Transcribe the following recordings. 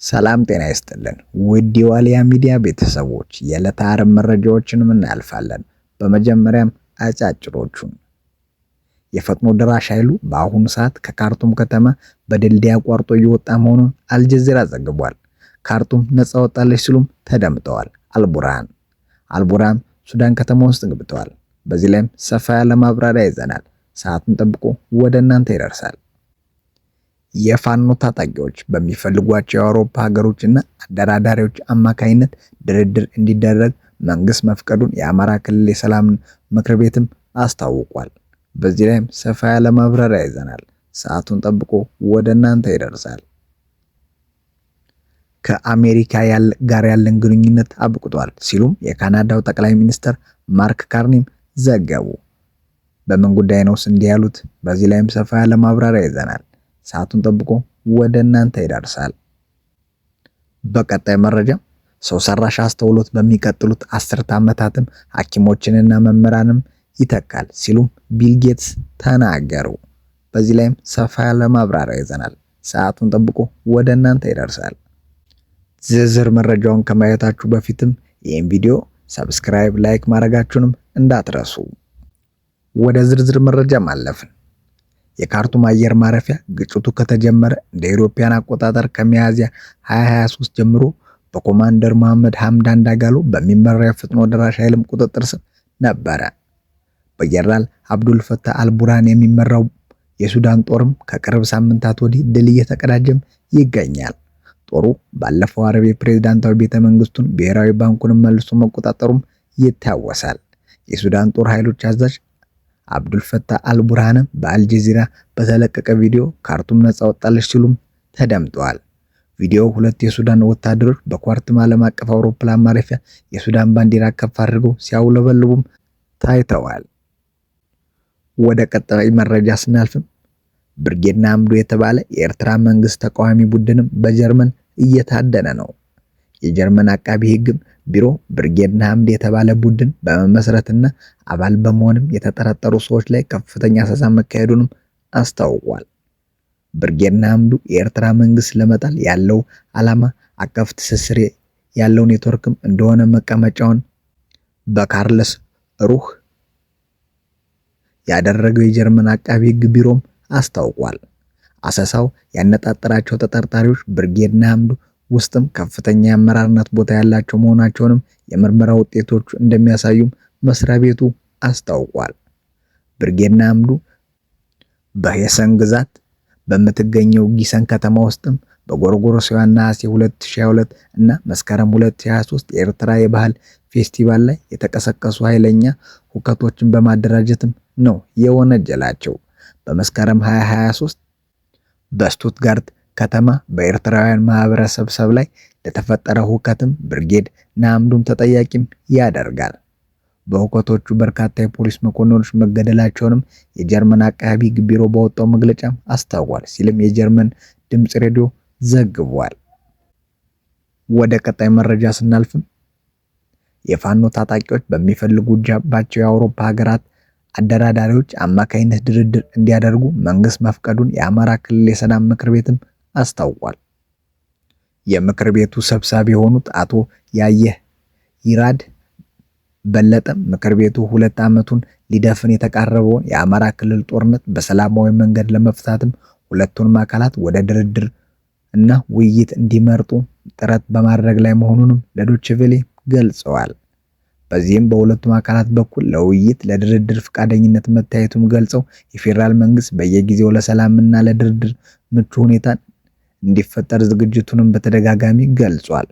ሰላም ጤና ይስጥልን ውድ የዋልያ ሚዲያ ቤተሰቦች የዕለተ ዓርብ መረጃዎችን እናልፋለን። በመጀመሪያም አጫጭሮቹን የፈጥኖ ደራሽ ኃይሉ በአሁኑ ሰዓት ከካርቱም ከተማ በድልድይ አቋርጦ እየወጣ መሆኑን አልጀዚራ ዘግቧል። ካርቱም ነፃ ወጣለች ሲሉም ተደምጠዋል። አልቡርሃን ሱዳን ከተማ ውስጥ ገብተዋል። በዚህ ላይም ሰፋ ያለ ማብራሪያ ይዘናል። ሰዓቱን ጠብቆ ወደ እናንተ ይደርሳል። የፋኖ ታጣቂዎች በሚፈልጓቸው የአውሮፓ ሀገሮችና አደራዳሪዎች አማካይነት ድርድር እንዲደረግ መንግስት መፍቀዱን የአማራ ክልል የሰላም ምክር ቤትም አስታውቋል። በዚህ ላይም ሰፋ ያለ ማብራሪያ ይዘናል። ሰዓቱን ጠብቆ ወደ እናንተ ይደርሳል። ከአሜሪካ ጋር ያለን ግንኙነት አብቅቷል ሲሉም የካናዳው ጠቅላይ ሚኒስትር ማርክ ካርኒም ዘገቡ። በምን ጉዳይ ነው እንዲህ ያሉት? በዚህ ላይም ሰፋ ያለ ማብራሪያ ይዘናል። ሰዓቱን ጠብቆ ወደ እናንተ ይደርሳል። በቀጣይ መረጃ ሰው ሰራሽ አስተውሎት በሚቀጥሉት 10 ዓመታትም ሐኪሞችንና መምህራንም ይተካል ሲሉም ቢል ጌትስ ተናገሩ። በዚህ ላይም ሰፋ ያለ ማብራሪያ ይዘናል። ሰዓቱን ጠብቆ ወደ እናንተ ይደርሳል። ዝርዝር መረጃውን ከማየታችሁ በፊትም ይህን ቪዲዮ ሰብስክራይብ፣ ላይክ ማድረጋችሁንም እንዳትረሱ። ወደ ዝርዝር መረጃ ማለፍን የካርቱም አየር ማረፊያ ግጭቱ ከተጀመረ እንደ ኢሮፒያን አቆጣጠር ከሚያዝያ 2023 ጀምሮ በኮማንደር መሐመድ ሐምዳን ዳጋሎ በሚመራ የፈጥኖ ደራሽ ኃይልም ቁጥጥር ስር ነበረ። በጀነራል አብዱል ፈታህ አልቡርሃን የሚመራው የሱዳን ጦርም ከቅርብ ሳምንታት ወዲህ ድል እየተቀዳጀም ይገኛል። ጦሩ ባለፈው ዓርብ የፕሬዝዳንታዊ ቤተ መንግስቱን ብሔራዊ ባንኩን መልሶ መቆጣጠሩም ይታወሳል። የሱዳን ጦር ኃይሎች አዛዥ አብዱል ፈታህ አልቡርሃን በአልጀዚራ በተለቀቀ ቪዲዮ ካርቱም ነፃ ወጣለች ሲሉም ተደምጠዋል። ቪዲዮው ሁለት የሱዳን ወታደሮች በኳርቱም ዓለም አቀፍ አውሮፕላን ማረፊያ የሱዳን ባንዲራ ከፍ አድርገው ሲያውለበልቡም ታይተዋል። ወደ ቀጣይ መረጃ ስናልፍም ብርጌድ ንሓመዱ የተባለ የኤርትራ መንግስት ተቃዋሚ ቡድንም በጀርመን እየታደነ ነው። የጀርመን አቃቢ ሕግም ቢሮ ብርጌድ ንሓመዱ የተባለ ቡድን በመመስረትና አባል በመሆንም የተጠረጠሩ ሰዎች ላይ ከፍተኛ አሰሳ መካሄዱንም አስታውቋል። ብርጌድ ንሓመዱ የኤርትራ መንግስት ለመጣል ያለው ዓላማ አቀፍ ትስስር ያለው ኔትወርክም እንደሆነ መቀመጫውን በካርልስ ሩህ ያደረገው የጀርመን አቃቢ ሕግ ቢሮም አስታውቋል። አሰሳው ያነጣጠራቸው ተጠርጣሪዎች ብርጌድ ንሓመዱ ውስጥም ከፍተኛ የአመራርነት ቦታ ያላቸው መሆናቸውንም የምርመራ ውጤቶቹ እንደሚያሳዩም መስሪያ ቤቱ አስታውቋል። ብርጌድ ንሓመዱ በሄሰን ግዛት በምትገኘው ጊሰን ከተማ ውስጥም በጎርጎሮሳውያን ነሐሴ 2022 እና መስከረም 2023 የኤርትራ የባህል ፌስቲቫል ላይ የተቀሰቀሱ ኃይለኛ ሁከቶችን በማደራጀትም ነው የወነጀላቸው። በመስከረም 2023 በስቱትጋርት ከተማ በኤርትራውያን ማህበረሰብ ላይ ለተፈጠረ ሁከትም ብርጌድ ንሓመዱን ተጠያቂም ያደርጋል። በሁከቶቹ በርካታ የፖሊስ መኮንኖች መገደላቸውንም የጀርመን አቃቢ ሕግ ቢሮ ባወጣው መግለጫ አስታውቋል ሲልም የጀርመን ድምጽ ሬዲዮ ዘግቧል። ወደ ቀጣይ መረጃ ስናልፍም የፋኖ ታጣቂዎች በሚፈልጉባቸው የአውሮፓ ሀገራት አደራዳሪዎች አማካይነት ድርድር እንዲያደርጉ መንግስት መፍቀዱን የአማራ ክልል የሰላም ምክር ቤትም አስታውቋል። የምክር ቤቱ ሰብሳቢ የሆኑት አቶ ያየህ ይራድ በለጠ ምክር ቤቱ 2 ዓመቱን ሊደፍን የተቃረበውን የአማራ ክልል ጦርነት በሰላማዊ መንገድ ለመፍታትም ሁለቱንም አካላት ወደ ድርድር እና ውይይት እንዲመርጡ ጥረት በማድረግ ላይ መሆኑንም ለዶይቼ ቬለ ገልጸዋል። በዚህም በሁለቱም አካላት በኩል ለውይይት ለድርድር ፈቃደኝነት መታየቱን ገልጸው የፌዴራል መንግስት በየጊዜው ለሰላምና ለድርድር ምቹ ሁኔታ እንዲፈጠር ዝግጅቱንም በተደጋጋሚ ገልጿል።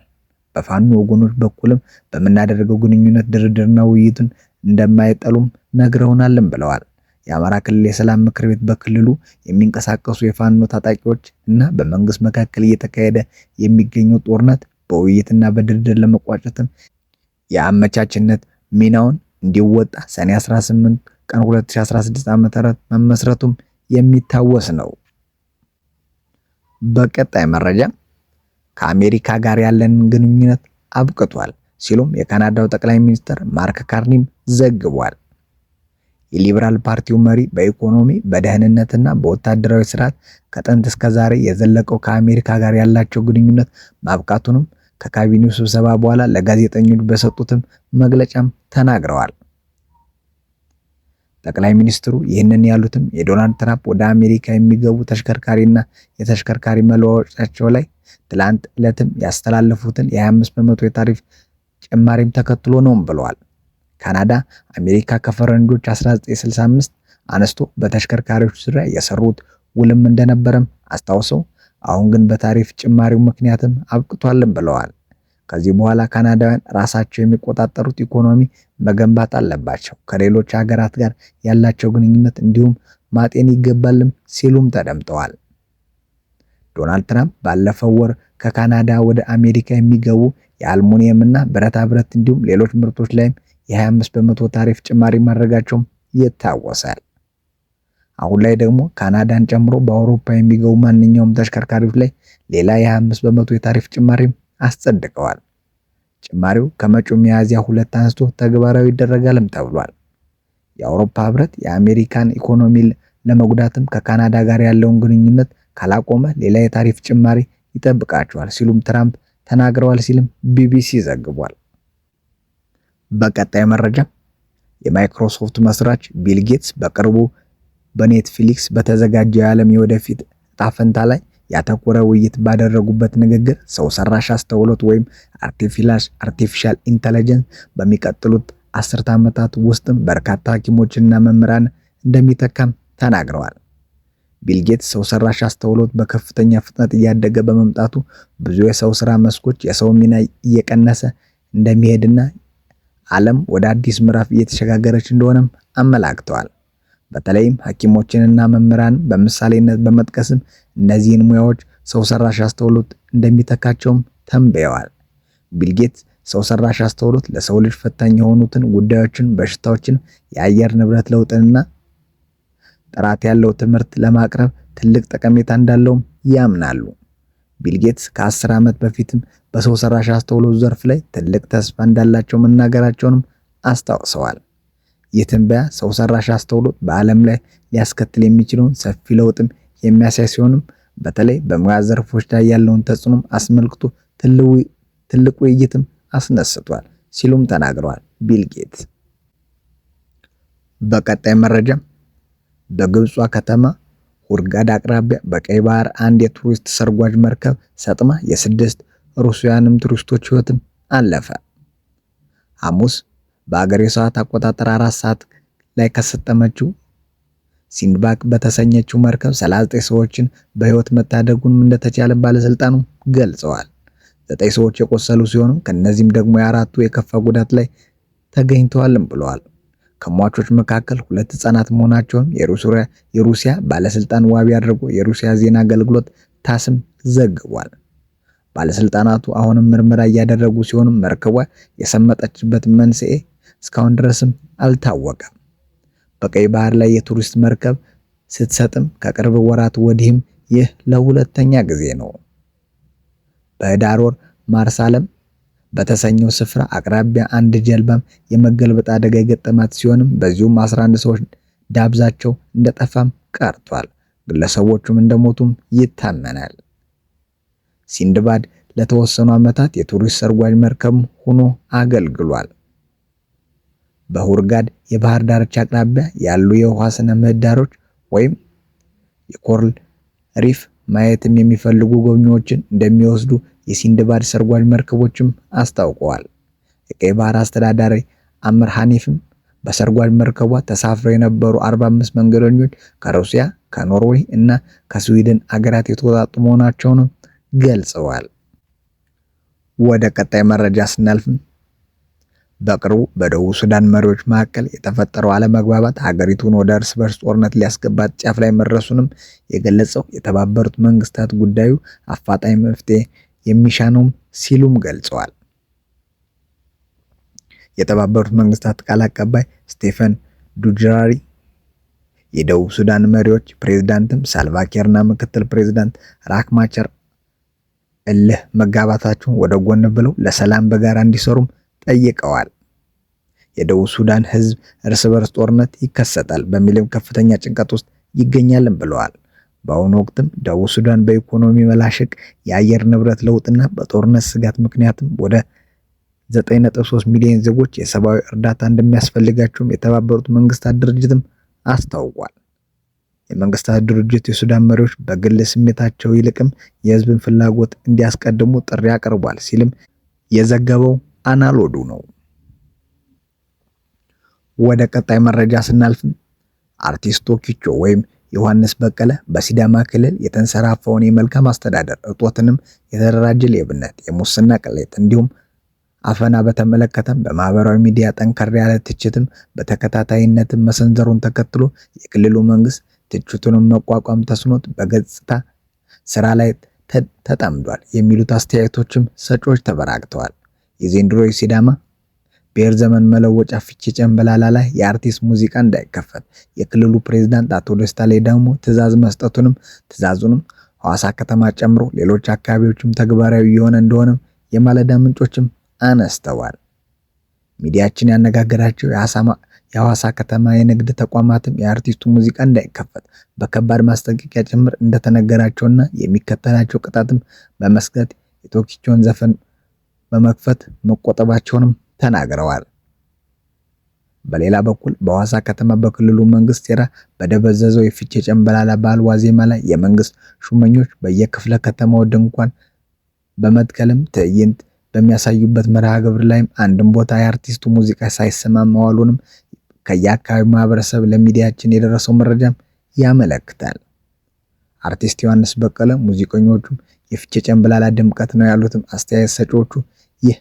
በፋኖ ወገኖች በኩልም በመናደርገው ግንኙነት ድርድርና ውይይቱን እንደማይጠሉም ነግረውናልም ብለዋል። የአማራ ክልል የሰላም ምክር ቤት በክልሉ የሚንቀሳቀሱ የፋኖ ታጣቂዎች እና በመንግስት መካከል እየተካሄደ የሚገኘው ጦርነት በውይይትና በድርድር ለመቋጨትም የአመቻችነት ሚናውን እንዲወጣ ሰኔ 18 ቀን 2016 ዓ.ም መመስረቱም የሚታወስ ነው። በቀጣይ መረጃ ከአሜሪካ ጋር ያለን ግንኙነት አብቅቷል ሲሉም የካናዳው ጠቅላይ ሚኒስትር ማርክ ካርኒም ዘግቧል። የሊበራል ፓርቲው መሪ በኢኮኖሚ በደህንነትና በወታደራዊ ስርዓት ከጥንት እስከ ዛሬ የዘለቀው ከአሜሪካ ጋር ያላቸው ግንኙነት ማብቃቱንም ከካቢኔው ስብሰባ በኋላ ለጋዜጠኞች በሰጡትም መግለጫም ተናግረዋል። ጠቅላይ ሚኒስትሩ ይህንን ያሉትም የዶናልድ ትራምፕ ወደ አሜሪካ የሚገቡ ተሽከርካሪና የተሽከርካሪ መለዋወጫቸው ላይ ትላንት ዕለትም ያስተላለፉትን የ25 በመቶ የታሪፍ ጭማሪም ተከትሎ ነው ብለዋል። ካናዳ አሜሪካ ከፈረንጆች 1965 አነስቶ በተሽከርካሪዎች ዙሪያ የሰሩት ውልም እንደነበረም አስታውሰው አሁን ግን በታሪፍ ጭማሪው ምክንያትም አብቅቷልም ብለዋል። ከዚህ በኋላ ካናዳውያን ራሳቸው የሚቆጣጠሩት ኢኮኖሚ መገንባት አለባቸው፣ ከሌሎች ሀገራት ጋር ያላቸው ግንኙነት እንዲሁም ማጤን ይገባልም ሲሉም ተደምጠዋል። ዶናልድ ትራምፕ ባለፈው ወር ከካናዳ ወደ አሜሪካ የሚገቡ የአልሙኒየም እና ብረታ ብረት እንዲሁም ሌሎች ምርቶች ላይም የ25 በመቶ ታሪፍ ጭማሪ ማድረጋቸውም ይታወሳል። አሁን ላይ ደግሞ ካናዳን ጨምሮ በአውሮፓ የሚገቡ ማንኛውም ተሽከርካሪዎች ላይ ሌላ የ25 በመቶ የታሪፍ ጭማሪም አስጸድቀዋል። ጭማሪው ከመጪው ሚያዝያ 2 አንስቶ ተግባራዊ ይደረጋልም ተብሏል። የአውሮፓ ህብረት የአሜሪካን ኢኮኖሚ ለመጉዳትም ከካናዳ ጋር ያለውን ግንኙነት ካላቆመ ሌላ የታሪፍ ጭማሪ ይጠብቃቸዋል ሲሉም ትራምፕ ተናግረዋል ሲልም ቢቢሲ ዘግቧል። በቀጣይ መረጃ የማይክሮሶፍት መስራች ቢል ጌትስ በቅርቡ በኔትፍሊክስ በተዘጋጀው የዓለም የወደፊት ዕጣ ፈንታ ላይ ያተኮረ ውይይት ባደረጉበት ንግግር ሰው ሰራሽ አስተውሎት ወይም አርቲፊሻል ኢንተለጀንስ በሚቀጥሉት 10 ዓመታት ውስጥም በርካታ ሐኪሞችና መምህራን እንደሚተካም ተናግረዋል። ቢል ጌትስ ሰው ሰራሽ አስተውሎት በከፍተኛ ፍጥነት እያደገ በመምጣቱ ብዙ የሰው ስራ መስኮች የሰው ሚና እየቀነሰ እንደሚሄድና ዓለም ወደ አዲስ ምዕራፍ እየተሸጋገረች እንደሆነም አመላክተዋል። በተለይም ሐኪሞችንና መምህራን በምሳሌነት በመጥቀስም እነዚህን ሙያዎች ሰው ሰራሽ አስተውሎት እንደሚተካቸውም ተንብየዋል። ቢል ጌትስ ሰው ሰራሽ አስተውሎት ለሰው ልጅ ፈታኝ የሆኑትን ጉዳዮችን፣ በሽታዎችን፣ የአየር ንብረት ለውጥንና ጥራት ያለው ትምህርት ለማቅረብ ትልቅ ጠቀሜታ እንዳለውም ያምናሉ። ቢል ጌትስ ከ10 ዓመት በፊትም በሰው ሰራሽ አስተውሎት ዘርፍ ላይ ትልቅ ተስፋ እንዳላቸው መናገራቸውንም አስታውሰዋል። ይህ ትንበያ ሰው ሰራሽ አስተውሎት በዓለም ላይ ሊያስከትል የሚችለውን ሰፊ ለውጥም የሚያሳይ ሲሆንም በተለይ በሙያ ዘርፎች ላይ ያለውን ተጽዕኖም አስመልክቶ ትልቅ ውይይትም አስነስቷል ሲሉም ተናግረዋል ቢል ጌትስ። በቀጣይ መረጃ በግብጿ ከተማ ሁርጋዳ አቅራቢያ በቀይ ባህር አንድ የቱሪስት ሰርጓጅ መርከብ ሰጥማ የ6 ሩሲያንም ቱሪስቶች ሕይወትም አለፈ። ሐሙስ በአገሬ ሰዓት አቆጣጠር 4 ሰዓት ላይ ከሰጠመችው ሲንድባክ በተሰኘችው መርከብ 39 ሰዎችን በሕይወት መታደጉንም እንደተቻለ ባለስልጣኑ ገልጸዋል። 9 ሰዎች የቆሰሉ ሲሆኑ ከነዚህም ደግሞ የአራቱ የከፋ ጉዳት ላይ ተገኝተዋልም ብለዋል። ከሟቾች መካከል 2 ህጻናት መሆናቸውን የሩሲያ ባለስልጣን ዋቢ አድርጎ የሩሲያ ዜና አገልግሎት ታስም ዘግቧል። ባለስልጣናቱ አሁንም ምርመራ እያደረጉ ሲሆን መርከቧ የሰመጠችበት መንስኤ እስካሁን ድረስም አልታወቀም። በቀይ ባህር ላይ የቱሪስት መርከብ ስትሰጥም ከቅርብ ወራት ወዲህም ይህ ለሁለተኛ ጊዜ ነው። በህዳር ወር ማርሳለም በተሰኘው ስፍራ አቅራቢያ አንድ ጀልባም የመገልበጥ አደጋ የገጠማት ሲሆንም በዚሁም 11 ሰዎች ዳብዛቸው እንደጠፋም ቀርቷል። ግለሰቦቹም እንደሞቱም ይታመናል። ሲንድባድ ለተወሰኑ ዓመታት የቱሪስት ሰርጓጅ መርከብ ሆኖ አገልግሏል። በሁርጋድ የባህር ዳርቻ አቅራቢያ ያሉ የውሃ ስነ ምህዳሮች ወይም የኮራል ሪፍ ማየትም የሚፈልጉ ጎብኚዎችን እንደሚወስዱ የሲንድባድ ሰርጓጅ መርከቦችም አስታውቀዋል። የቀይ ባህር አስተዳዳሪ አምር ሐኒፍም በሰርጓጅ መርከቧ ተሳፍረው የነበሩ 45 መንገደኞች ከሩሲያ፣ ከኖርዌይ እና ከስዊድን አገራት የተወጣጡ መሆናቸውን ገልጸዋል። ወደ ቀጣይ መረጃ ስናልፍም በቅርቡ በደቡብ ሱዳን መሪዎች መካከል የተፈጠረው አለመግባባት ሀገሪቱን ወደ እርስ በርስ ጦርነት ሊያስገባት ጫፍ ላይ መድረሱንም የገለጸው የተባበሩት መንግስታት ጉዳዩ አፋጣኝ መፍትሄ የሚሻ ነው ሲሉም ገልጸዋል። የተባበሩት መንግስታት ቃል አቀባይ ስቴፈን ዱጃሪ የደቡብ ሱዳን መሪዎች ፕሬዝዳንትም ሳልቫኪርና ምክትል ፕሬዝዳንት ሪክ ማቻር እልህ መጋባታቸውን ወደ ጎን ብለው ለሰላም በጋራ እንዲሰሩም ጠይቀዋል። የደቡብ ሱዳን ህዝብ እርስ በርስ ጦርነት ይከሰታል በሚልም ከፍተኛ ጭንቀት ውስጥ ይገኛልም ብለዋል። በአሁኑ ወቅትም ደቡብ ሱዳን በኢኮኖሚ መላሸቅ፣ የአየር ንብረት ለውጥና በጦርነት ስጋት ምክንያትም ወደ 9.3 ሚሊዮን ዜጎች የሰብአዊ እርዳታ እንደሚያስፈልጋቸውም የተባበሩት መንግስታት ድርጅትም አስታውቋል። የመንግስታት ድርጅት የሱዳን መሪዎች በግል ስሜታቸው ይልቅም የህዝብን ፍላጎት እንዲያስቀድሙ ጥሪ አቅርቧል ሲልም የዘገበው አናሎዱ ነው። ወደ ቀጣይ መረጃ ስናልፍም አርቲስት ቶኪቾ ወይም ዮሐንስ በቀለ በሲዳማ ክልል የተንሰራፋውን የመልካም አስተዳደር እጦትንም የተደራጀ ሌብነት፣ የሙስና ቅሌት እንዲሁም አፈና በተመለከተም በማህበራዊ ሚዲያ ጠንከር ያለ ትችትም በተከታታይነትም መሰንዘሩን ተከትሎ የክልሉ መንግስት ትችቱንም መቋቋም ተስኖት በገጽታ ስራ ላይ ተጠምዷል የሚሉት አስተያየቶችም ሰጪዎች ተበራክተዋል። የዘንድሮ የሲዳማ ብሔር ዘመን መለወጫ ፊቼ ጨምበላላ ላይ የአርቲስት ሙዚቃ እንዳይከፈት የክልሉ ፕሬዝዳንት አቶ ደስታ ሌዳሞ ትዕዛዙንም ሐዋሳ ከተማ ጨምሮ ሌሎች አካባቢዎችም ተግባራዊ የሆነ እንደሆነም የማለዳ ምንጮችም አነስተዋል። ሚዲያችን ያነጋገራቸው የሐዋሳ ከተማ የንግድ ተቋማትም የአርቲስቱ ሙዚቃ እንዳይከፈት በከባድ ማስጠንቀቂያ ጭምር እንደተነገራቸውና የሚከተላቸው ቅጣትም በመስጋት የቶኪቾን ዘፈን በመክፈት መቆጠባቸውንም ተናግረዋል። በሌላ በኩል በሐዋሳ ከተማ በክልሉ መንግስት ሴራ በደበዘዘው የፊቼ ጨምበላላ በዓል ዋዜማ ላይ የመንግስት ሹመኞች በየክፍለ ከተማው ድንኳን በመትከልም ትዕይንት በሚያሳዩበት መርሃ ግብር ላይም አንድም ቦታ የአርቲስቱ ሙዚቃ ሳይሰማ መዋሉንም ከየአካባቢው ማህበረሰብ ለሚዲያችን የደረሰው መረጃም ያመለክታል። አርቲስት ዮሐንስ በቀለ ሙዚቀኞቹም የፊቼ ጨምበላላ ድምቀት ነው ያሉትም አስተያየት ሰጪዎቹ ይህ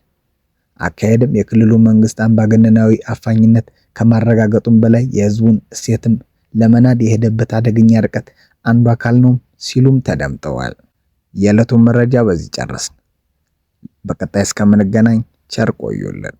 አካሄድም የክልሉ መንግስት አምባገነናዊ አፋኝነት ከማረጋገጡም በላይ የህዝቡን እሴትም ለመናድ የሄደበት አደገኛ ርቀት አንዱ አካል ነው ሲሉም ተደምጠዋል። የዕለቱን መረጃ በዚህ ጨረስን። በቀጣይ እስከምንገናኝ ቸር ቆዩልን።